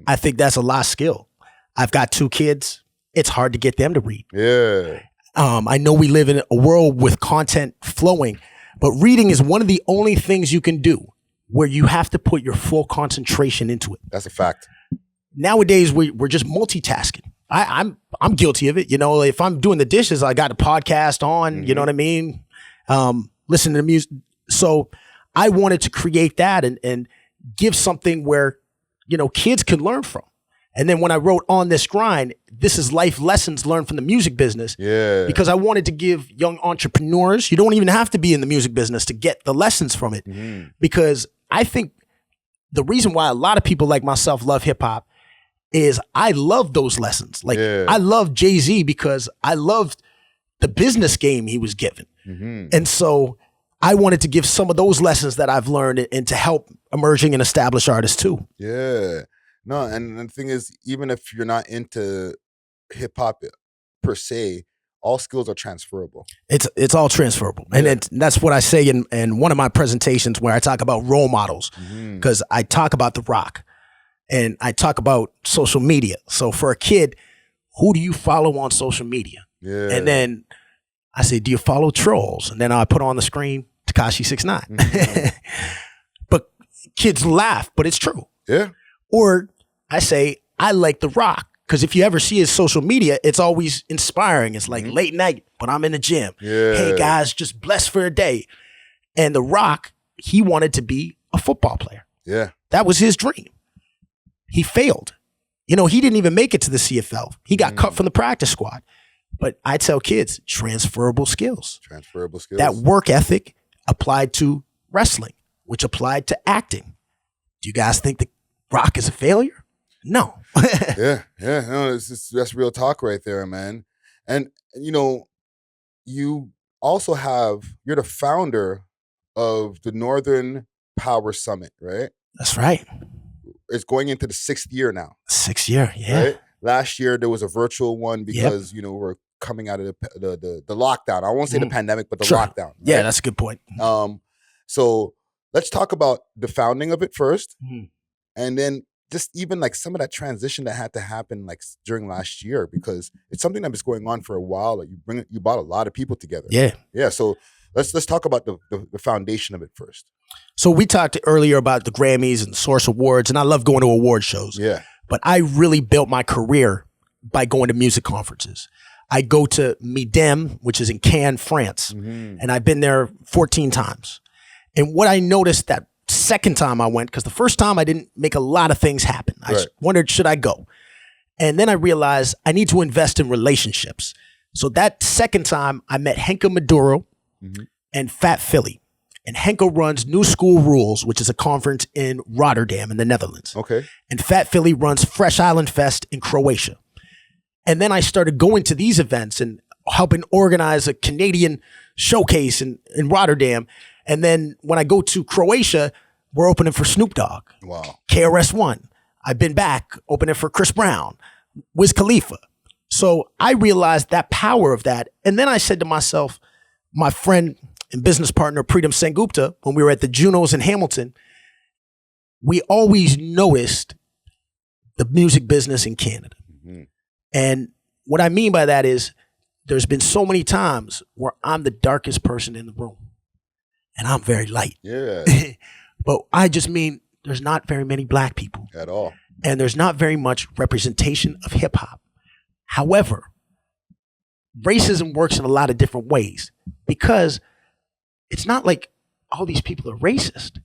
I think that's a lost skill. I've got 2 kids. It's hard to get them to read. Yeah. I know we live in a world with content flowing, but reading is one of the only things you can do where you have to put your full concentration into it. That's a fact. Nowadays, we're just multitasking. I'm guilty of it. You know, if I'm doing the dishes, I got a podcast on, you know what I mean? Listen to music. So I wanted to create that and give something where, you know, kids can learn from. And then when I wrote On This Grind, this is life lessons learned from the music business. Yeah. Because I wanted to give young entrepreneurs, you don't even have to be in the music business to get the lessons from it. Because I think the reason why a lot of people like myself love hip hop is I love those lessons. Like I love Jay-Z because I loved the business game he was given. And so I wanted to give some of those lessons that I've learned and to help emerging and established artists too. Yeah. No, and the thing is, even if you're not into hip hop per se, all skills are transferable. It's all transferable. And that's what I say in one of my presentations where I talk about role models, because I talk about The Rock and I talk about social media. So for a kid, who do you follow on social media? Yeah. And then I say, do you follow trolls? And then I put on the screen Tekashi 6ix9ine. But kids laugh, but it's true. Yeah. Or I say, I like The Rock. Because if you ever see his social media, it's always inspiring. It's like late night, but I'm in the gym. Yeah. Hey, guys, just blessed for a day. And The Rock, he wanted to be a football player. Yeah. That was his dream. He failed. You know, he didn't even make it to the CFL. He got cut from the practice squad. But I tell kids, transferable skills. Transferable skills. That work ethic applied to wrestling, which applied to acting. Do you guys think The Rock is a failure? No. Yeah. No, that's real talk right there, man. And, you know, you also you're the founder of the Northern Power Summit, right? That's right. It's going into the 6th year now. 6th year, yeah. Right? Last year, there was a virtual one because, you know, we're coming out of the lockdown. I won't say the pandemic, but the lockdown. Right? Yeah, that's a good point. So let's talk about the founding of it first. And then just even like some of that transition that had to happen like during last year, because it's something that was going on for a while. Like you brought a lot of people together. Yeah. So let's talk about the foundation of it first. So we talked earlier about the Grammys and Source Awards, and I love going to award shows. Yeah. But I really built my career by going to music conferences. I go to Midem, which is in Cannes, France, and I've been there 14 times. And what I noticed that second time I went, because the first time I didn't make a lot of things happen. I wondered, should I go? And then I realized I need to invest in relationships. So that second time I met Henke Maduro and Fat Philly. And Henke runs New School Rules, which is a conference in Rotterdam in the Netherlands. Okay. And Fat Philly runs Fresh Island Fest in Croatia. And then I started going to these events and helping organize a Canadian showcase in Rotterdam. And then when I go to Croatia, we're opening for Snoop Dogg. Wow. KRS-One. I've been back opening for Chris Brown, Wiz Khalifa. So I realized that power of that. And then I said to myself, my friend and business partner, Preetam Sengupta, when we were at the Junos in Hamilton, we always noticed the music business in Canada. And what I mean by that is there's been so many times where I'm the darkest person in the room and I'm very light. Yeah. But I just mean there's not very many black people. At all. and there's not very much representation of hip hop. However, racism works in a lot of different ways because it's not like all these people are racist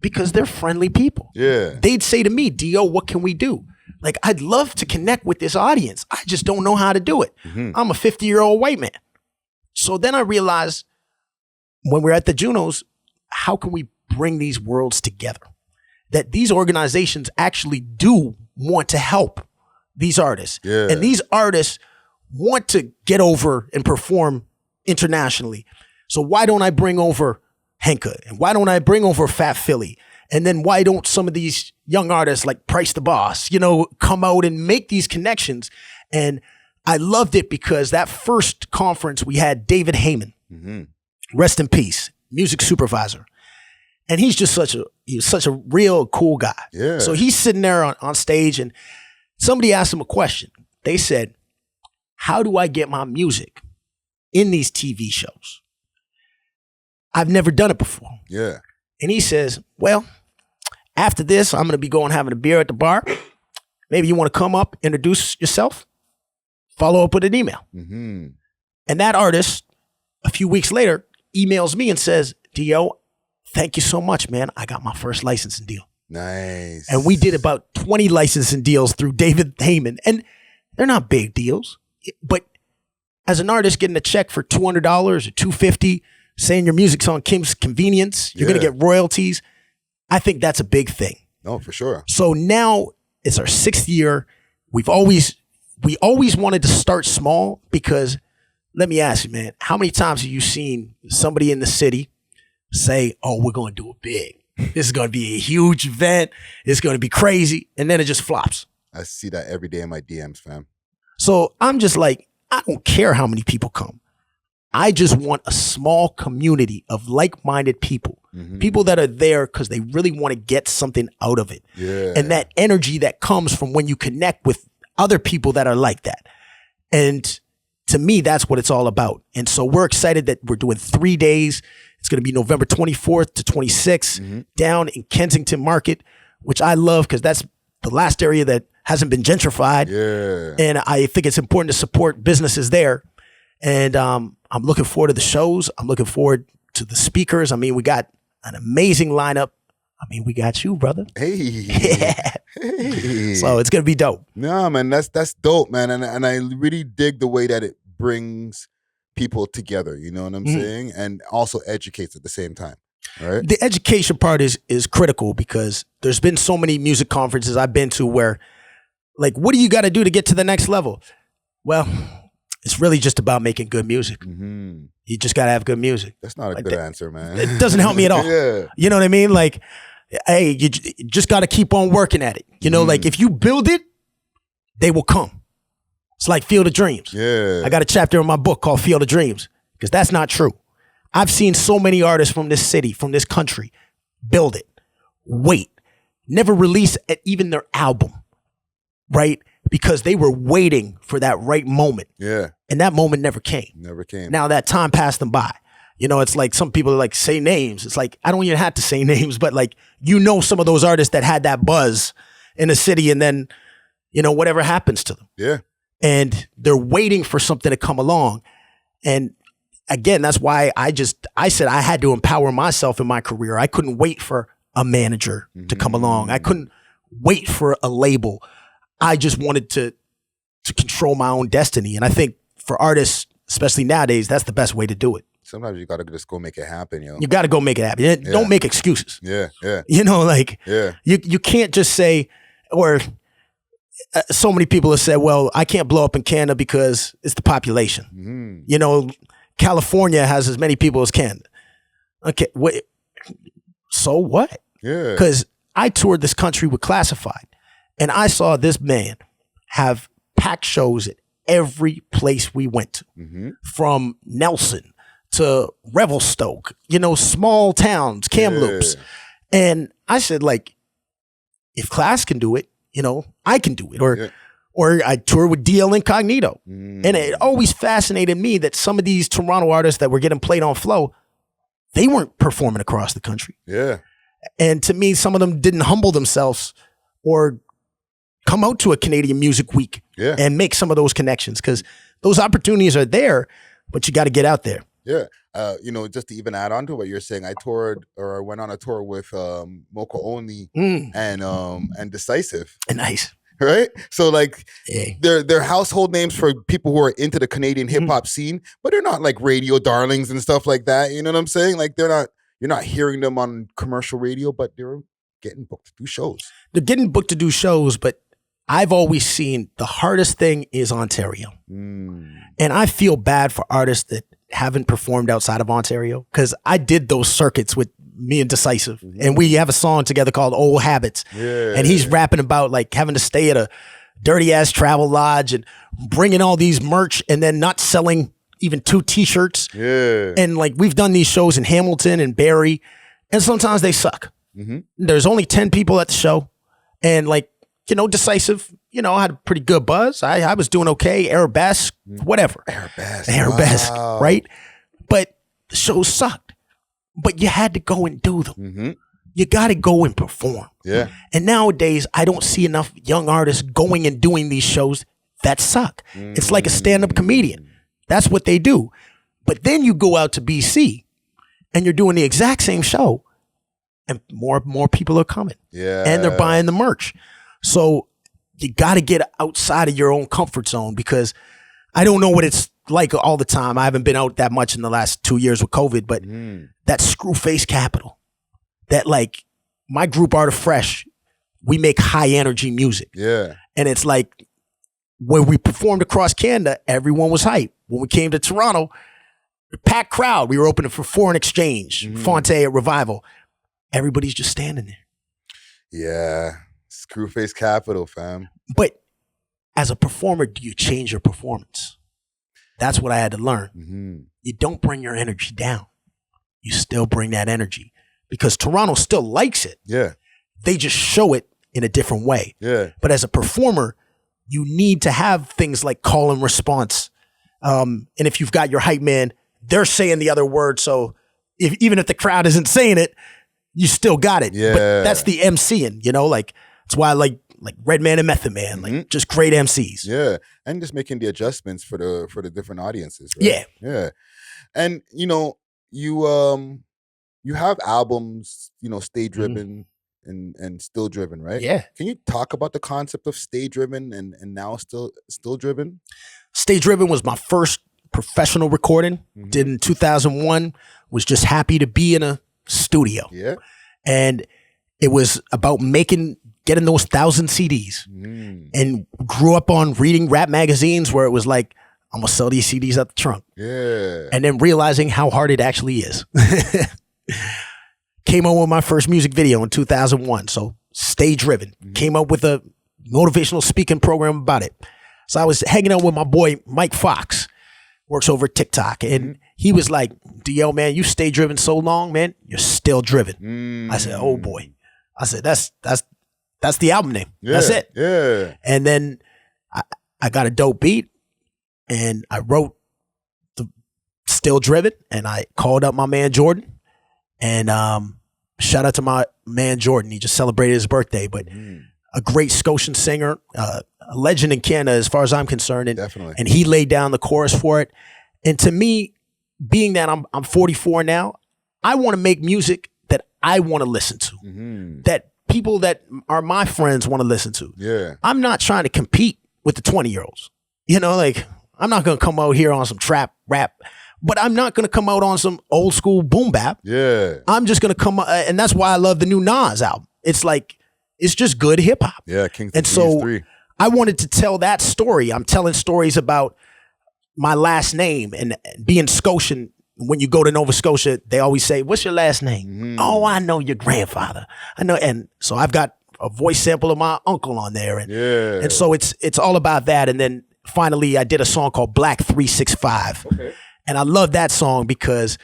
because they're friendly people. Yeah. They'd say to me, D.O, what can we do? Like, I'd love to connect with this audience. I just don't know how to do it. I'm a 50-year-old white man. So then I realized when we're at the Junos, how can we bring these worlds together? That these organizations actually do want to help these artists. Yeah. And these artists want to get over and perform internationally. So why don't I bring over Henka? And why don't I bring over Fat Philly? And then why don't some of these young artists like Price the Boss, come out and make these connections? And I loved it because that first conference we had David Heyman, rest in peace, music supervisor. And he's just such a real cool guy. Yeah. So he's sitting there on stage and somebody asked him a question. They said, how do I get my music in these TV shows? I've never done it before. Yeah. And he says, well, after this, I'm going to be going having a beer at the bar. Maybe you want to come up, introduce yourself, follow up with an email. And that artist, a few weeks later, emails me and says, D.O, thank you so much, man. I got my first licensing deal. Nice. And we did about 20 licensing deals through David Heyman. And they're not big deals. But as an artist getting a check for $200 or $250, saying your music's on Kim's Convenience, you're going to get royalties. I think that's a big thing. No, for sure. So now it's our 6th year. We always wanted to start small because let me ask you, man, how many times have you seen somebody in the city say, oh, we're going to do it big. This is going to be a huge event. It's going to be crazy. And then it just flops. I see that every day in my DMs, fam. So I'm just like, I don't care how many people come. I just want a small community of like-minded people, people that are there because they really want to get something out of it. Yeah. And that energy that comes from when you connect with other people that are like that. And to me, that's what it's all about. And so we're excited that we're doing 3 days. It's going to be November 24th to 26th down in Kensington Market, which I love because that's the last area that hasn't been gentrified. Yeah. And I think it's important to support businesses there. And I'm looking forward to the shows. I'm looking forward to the speakers. I mean, we got an amazing lineup. I mean, we got you, brother. Hey. Yeah. Hey. So it's going to be dope. No, man, that's dope, man. And I really dig the way that it brings people together, you know what I'm saying? And also educates at the same time, right? The education part is critical because there's been so many music conferences I've been to where, like, what do you got to do to get to the next level? Well, it's really just about making good music. You just got to have good music. That's not a good answer, man. It doesn't help me at all. Yeah. You know what I mean? Like, hey, you just got to keep on working at it. You know, like if you build it, they will come. It's like Field of Dreams. Yeah. I got a chapter in my book called Field of Dreams because that's not true. I've seen so many artists from this city, from this country, build it, wait, never release even their album, right? Because they were waiting for that right moment. Yeah. And that moment never came. Never came. Now that time passed them by. You know, it's like some people like say names. It's like, I don't even have to say names, but like, some of those artists that had that buzz in the city and then, whatever happens to them. Yeah. And they're waiting for something to come along. And again, that's why I said I had to empower myself in my career. I couldn't wait for a manager to come along. I couldn't wait for a label. I just wanted to control my own destiny. And I think for artists, especially nowadays, that's the best way to do it. Sometimes you got to just go make it happen, yo. You got to go make it happen. Yeah. Don't make excuses. Yeah, yeah. Yeah. You can't just say, or so many people have said, well, I can't blow up in Canada because it's the population. California has as many people as Canada. Okay, so what? Yeah. Because I toured this country with Classified, and I saw this man have packed shows at every place we went to, from Nelson to Revelstoke, small towns, Kamloops. And I said, like, if Class can do it, I can do it. Or I toured with DL Incognito. And it always fascinated me that some of these Toronto artists that were getting played on Flow, they weren't performing across the country. Yeah. And to me, some of them didn't humble themselves or come out to a Canadian Music Week and make some of those connections, because those opportunities are there, but you got to get out there. Yeah. Just to even add on to what you're saying, I went on a tour with Moko Only and Decisive. Nice. Right? So like they're household names for people who are into the Canadian hip hop scene, but they're not like radio darlings and stuff like that. You know what I'm saying? Like you're not hearing them on commercial radio, but they're getting booked to do shows. They're getting booked to do shows, but I've always seen the hardest thing is Ontario. And I feel bad for artists that haven't performed outside of Ontario, because I did those circuits with me and Decisive, and we have a song together called Old Habits. And he's rapping about like having to stay at a dirty ass travel lodge and bringing all these merch and then not selling even 2 t-shirts. And like we've done these shows in Hamilton and Barrie, and sometimes they suck. There's only 10 people at the show, and like, Decisive, I had a pretty good buzz. I was doing okay. Arabesque, whatever. Arabesque, wow. Right? But the shows sucked. But you had to go and do them. You got to go and perform. Yeah. And nowadays, I don't see enough young artists going and doing these shows that suck. It's like a stand-up comedian. That's what they do. But then you go out to BC and you're doing the exact same show, and more people are coming. Yeah. And they're buying the merch. So you got to get outside of your own comfort zone, because I don't know what it's like all the time. I haven't been out that much in the last 2 years with COVID, but that Screwface Capital, that like my group Art of Fresh, we make high energy music. Yeah. And it's like when we performed across Canada, everyone was hyped. When we came to Toronto, packed crowd. We were opening for Foreign Exchange, Fonte at Revival. Everybody's just standing there. Yeah. Screwface Capital, fam. But as a performer, do you change your performance? That's what I had to learn. You don't bring your energy down. You still bring that energy, because Toronto still likes it. Yeah. They just show it in a different way. Yeah. But as a performer, you need to have things like call and response. And if you've got your hype man, they're saying the other word. So even if the crowd isn't saying it, you still got it. Yeah. But that's the MCing, like that's why I like Redman and Method Man, like just great MCs. Yeah. And just making the adjustments for the different audiences. Right? Yeah. Yeah. And you have albums, Stay Driven and Still Driven, right? Yeah. Can you talk about the concept of Stay Driven and now Still Driven? Stay Driven was my first professional recording. Did in 2001. Was just happy to be in a studio. Yeah. And it was about getting those 1,000 CDs, and grew up on reading rap magazines where it was like, I'm gonna sell these CDs out the trunk. Yeah. And then realizing how hard it actually is. Came on with my first music video in 2001. So Stay Driven. Came up with a motivational speaking program about it. So I was hanging out with my boy, Mike Fox, works over at TikTok. And he was like, D.O, man, you stay driven so long, man, you're still driven. I said, oh boy. I said, that's the album name. Yeah, that's it. Yeah. And then I got a dope beat, and I wrote the Still Driven, and I called up my man Jordan, and shout out to my man Jordan. He just celebrated his birthday, but a great Scotian singer, a legend in Canada as far as I'm concerned. And, Definitely. And he laid down the chorus for it. And to me, being that I'm 44 now, I want to make music that I want to listen to, that people that are my friends want to listen to. Yeah. I'm not trying to compete with the 20-year-olds. Like I'm not going to come out here on some trap rap, but I'm not going to come out on some old school boom bap. Yeah. I'm just going to come, and that's why I love the new Nas album. It's like, it's just good hip hop. Yeah. King and so 3. I wanted to tell that story. I'm telling stories about my last name and being Scotian. When you go to Nova Scotia, they always say, what's your last name? Oh, I know your grandfather. I know. And so I've got a voice sample of my uncle on there. And so it's all about that. And then finally I did a song called Black 365. Okay. And I love that song because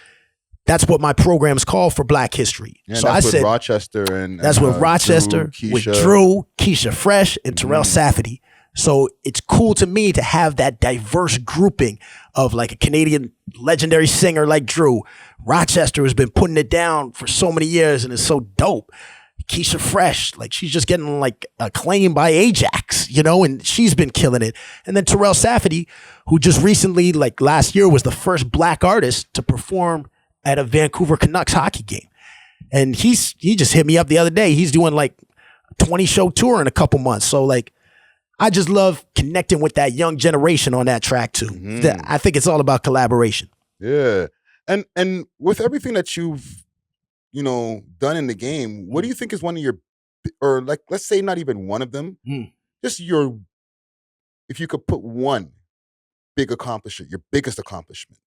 that's what my program's called for Black History. Yeah, so I said Rochester and that's with Rochester, Drew, with Drew, Keisha Fresh, and Terrell Safety. So it's cool to me to have that diverse grouping of like a Canadian legendary singer like Drew. Rochester has been putting it down for so many years and is so dope. Keisha Fresh, like she's just getting like acclaimed by Ajax, you know, and she's been killing it. And then Terrell Safety, who just recently, like last year, was the first black artist to perform at a Vancouver Canucks hockey game. And he just hit me up the other day. He's doing like a 20-show tour in a couple months. So like, I just love connecting with that young generation on that track too. I think it's all about collaboration. Yeah. And with everything that you've, you know, done in the game, what do you think is one of your, or like, let's say not even one of them, just your, if you could put one big accomplishment, your biggest accomplishment?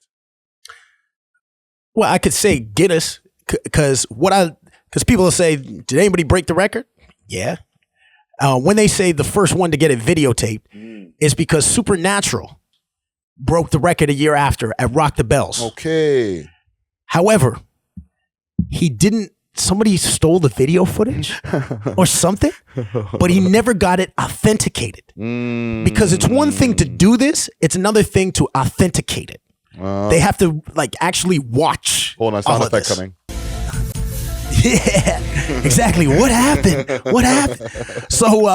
Well, I could say Guinness, because people will say, did anybody break the record? Yeah. When they say the first one to get it videotaped, it's because Supernatural broke the record a year after at Rock the Bells. Okay. However, somebody stole the video footage or something, but he never got it authenticated. Because it's one thing to do this, it's another thing to authenticate it. They have to like actually watch. Hold on, sound effect coming. Yeah, exactly. What happened? What happened? So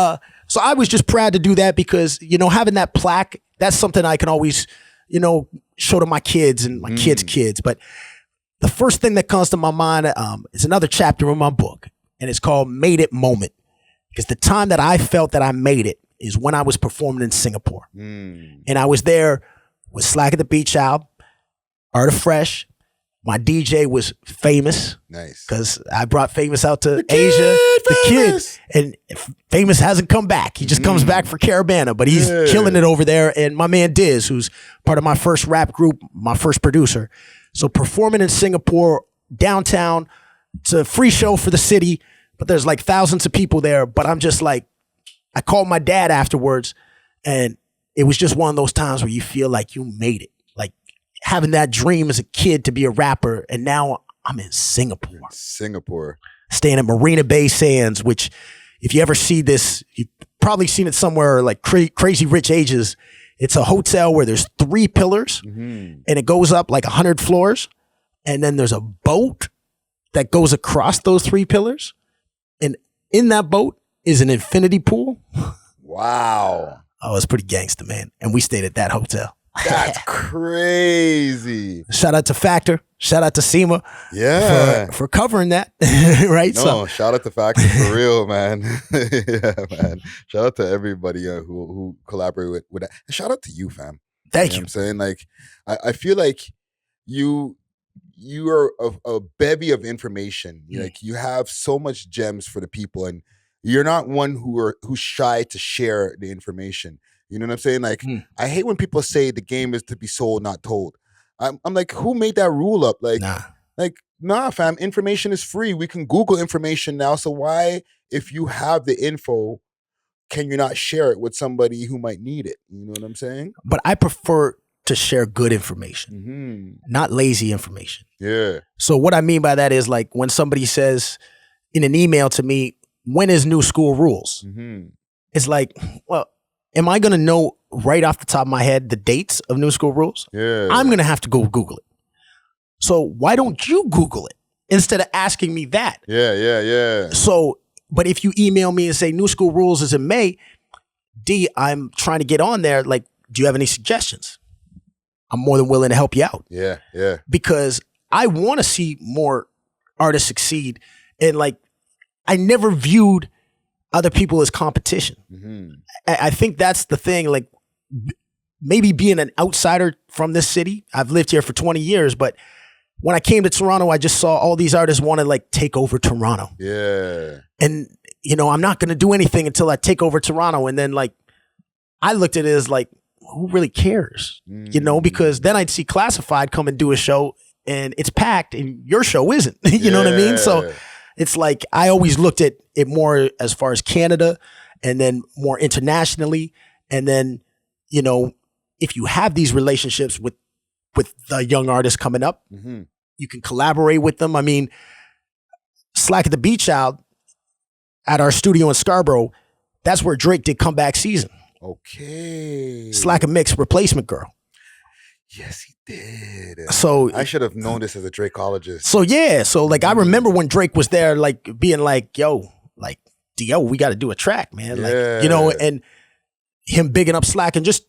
I was just proud to do that because, you know, having that plaque, that's something I can always, you know, show to my kids and my kids' kids. But the first thing that comes to my mind is another chapter in my book, and it's called Made It Moment. Because the time that I felt that I made it is when I was performing in Singapore. And I was there with Slack at the Beach Out, Art of Fresh. My DJ was Famous. Nice. Because I brought Famous out to Asia. The kid. And Famous hasn't come back. He just comes back for Caravana, but he's killing it over there. And my man Diz, who's part of my first rap group, my first producer. So performing in Singapore, downtown, it's a free show for the city, but there's like thousands of people there. But I'm just like, I called my dad afterwards, and it was just one of those times where you feel like you made it. Like having that dream as a kid to be a rapper, and now I'm in Singapore. Staying at Marina Bay Sands, which if you ever see this, you've probably seen it somewhere like Crazy Rich Asians. It's a hotel where there's 3 pillars and it goes up like 100 floors. And then there's a boat that goes across those 3 pillars. And in that boat is an infinity pool. Wow. Oh, it's pretty gangster, man. And we stayed at that hotel. That's crazy. Shout out to Factor. Shout out to SEMA. Yeah. For covering that. Right? No, shout out to Factor for real, man. Yeah, man. Shout out to everybody who collaborate with that. And shout out to you, fam. Thank you. Know what I'm saying? Like, I feel like you are a bevy of information. Like, you have so much gems for the people, and you're not one who's shy to share the information. You know what I'm saying? Like, I hate when people say the game is to be sold, not told. I'm like, who made that rule up? Like, nah, fam, information is free. We can Google information now. So why, if you have the info, can you not share it with somebody who might need it? You know what I'm saying? But I prefer to share good information, not lazy information. Yeah. So what I mean by that is like when somebody says in an email to me, when is New School Rules? It's like, well, am I going to know right off the top of my head the dates of New School Rules? Yeah. I'm going to have to go Google it. So why don't you Google it instead of asking me that? Yeah. So, but if you email me and say New School Rules is in May, D, I'm trying to get on there. Like, do you have any suggestions? I'm more than willing to help you out. Yeah. Because I want to see more artists succeed. And like, I never viewed other people as competition. I think that's the thing. Like, maybe being an outsider from this city, I've lived here for 20 years, but when I came to Toronto, I just saw all these artists want to like take over Toronto. Yeah. And, you know, I'm not going to do anything until I take over Toronto. And then like, I looked at it as like, who really cares? You know, because then I'd see Classified come and do a show and it's packed and your show isn't. You know what I mean? So it's like, I always looked at it more as far as Canada and then more internationally. And then, you know, if you have these relationships with the young artists coming up, you can collaborate with them. I mean, Slack at the Beach Out at our studio in Scarborough, that's where Drake did Comeback Season. Okay. Slack a Mix Replacement Girl. Yes, he did. So I should have known this as a Drakeologist. So yeah, so like I remember when Drake was there, like being like, "Yo, like D.O, we got to do a track, man." Like, you know, and him bigging up Slack and just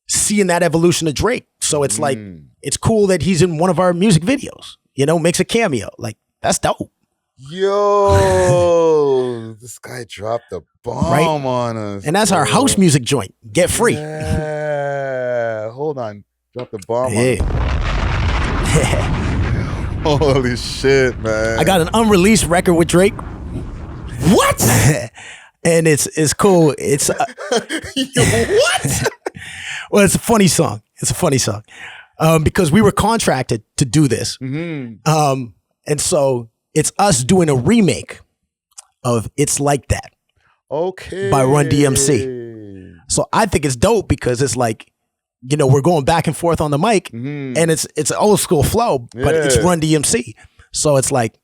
seeing that evolution of Drake. So it's like it's cool that he's in one of our music videos. You know, makes a cameo. Like that's dope. Yo, this guy dropped a bomb on us, and that's our house music joint. Get free. Yeah, hold on. Drop the bomb on Yeah. Holy shit, man. I got an unreleased record with Drake. What? And it's cool. It's what? Well, it's a funny song. It's a funny song. Because we were contracted to do this. And so it's us doing a remake of It's Like That. Okay. By Run DMC. So I think it's dope because it's like, you know, we're going back and forth on the mic and it's an old school flow, but it's Run DMC. So it's like,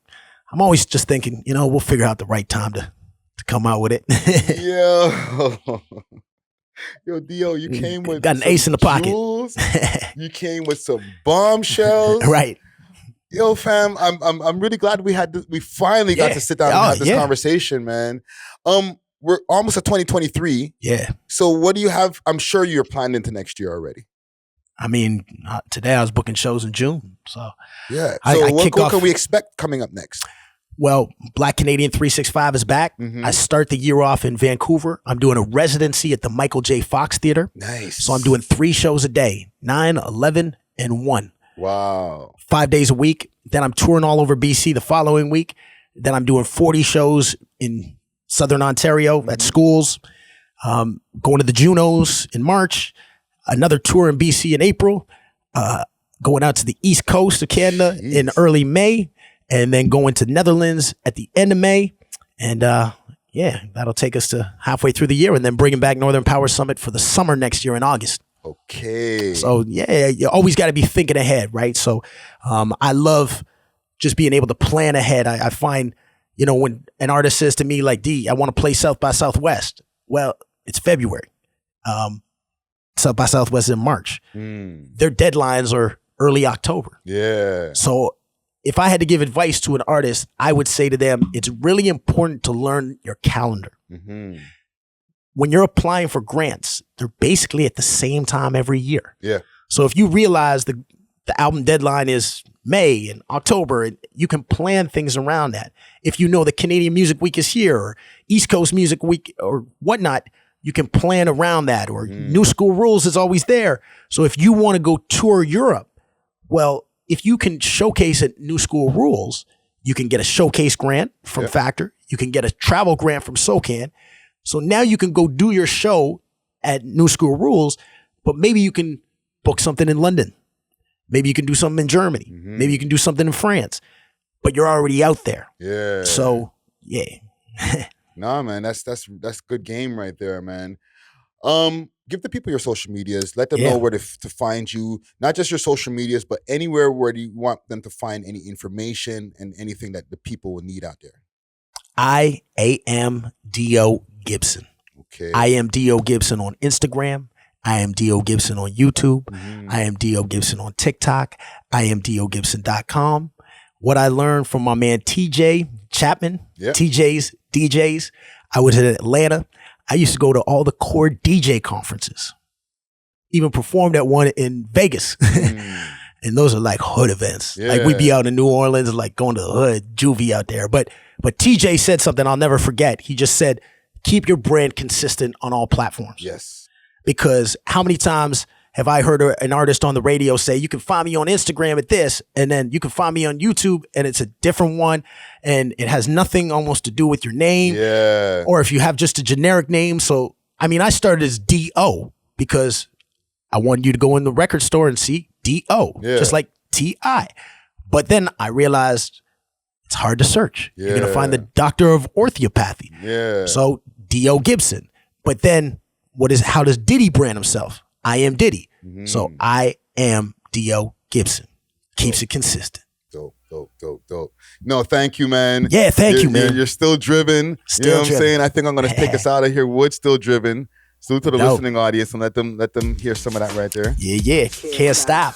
I'm always just thinking, you know, we'll figure out the right time to come out with it. Yo, D.O, you came with got an ace in the pocket. Jewels. You came with some bombshells. Right. Yo, fam, I'm really glad we finally got to sit down and have this conversation, man. We're almost at 2023. Yeah. So what do you have? I'm sure you're planning into next year already. I mean, today I was booking shows in June. So yeah. So what can we expect coming up next? Well, Black Canadian 365 is back. I start the year off in Vancouver. I'm doing a residency at the Michael J. Fox Theater. Nice. So I'm doing 3 shows a day, 9, 11, and 1. Wow. 5 days a week. Then I'm touring all over BC the following week. Then I'm doing 40 shows in Southern Ontario at schools. Going to the Junos in March. Another tour in BC in April. Going out to the East Coast of Canada in early May. And then going to Netherlands at the end of May. And that'll take us to halfway through the year. And then bringing back Northern Power Summit for the summer next year in August. Okay. So you always got to be thinking ahead, right? So I love just being able to plan ahead. I find, you know, when an artist says to me like, D, I want to play South by Southwest. Well, it's February. South by Southwest in March. Their deadlines are early October. Yeah. So if I had to give advice to an artist, I would say to them, it's really important to learn your calendar. When you're applying for grants, they're basically at the same time every year. Yeah. So if you realize the album deadline is May and October, and you can plan things around that. If you know the Canadian Music Week is here or East Coast Music Week or whatnot, you can plan around that. Or New School Rules is always there. So if you want to go tour Europe, well, if you can showcase at New School Rules, you can get a showcase grant from Factor. You can get a travel grant from SOCAN. So now you can go do your show at New School Rules, but maybe you can book something in London. Maybe you can do something in Germany. Maybe you can do something in France, but you're already out there. Yeah. So, yeah. Nah, man, that's good game right there, man. Give the people your social medias. Let them know where to find you. Not just your social medias, but anywhere where you want them to find any information and anything that the people will need out there. I am D.O Gibson. Okay. I am D.O Gibson on Instagram. I am D.O Gibson on YouTube. I am D.O Gibson on TikTok. I am DOGibson.com. What I learned from my man TJ Chapman, TJ's DJs. I was in Atlanta. I used to go to all the core DJ conferences. Even performed at one in Vegas. And those are like hood events. Yeah. Like we'd be out in New Orleans, like going to the hood, juvie out there. But TJ said something I'll never forget. He just said, keep your brand consistent on all platforms. Yes. Because how many times have I heard an artist on the radio say, you can find me on Instagram at this, and then you can find me on YouTube, and it's a different one, and it has nothing almost to do with your name. Yeah. Or if you have just a generic name. So, I mean, I started as D.O. because I wanted you to go in the record store and see D.O. Just like T.I. But then I realized it's hard to search. You're going to find the doctor of orthopathy. Yeah. So D.O Gibson. But then how does Diddy brand himself? I am Diddy. So I am D.O Gibson. Keeps it consistent. Dope. No, thank you, man. Yeah, thank you, man. You're still driven. Still you know what driven. I'm saying? I think I'm going to take us out of here. Wood still driven. Salute to the Dope. listening audience and let them hear some of that right there. Yeah. Can't stop.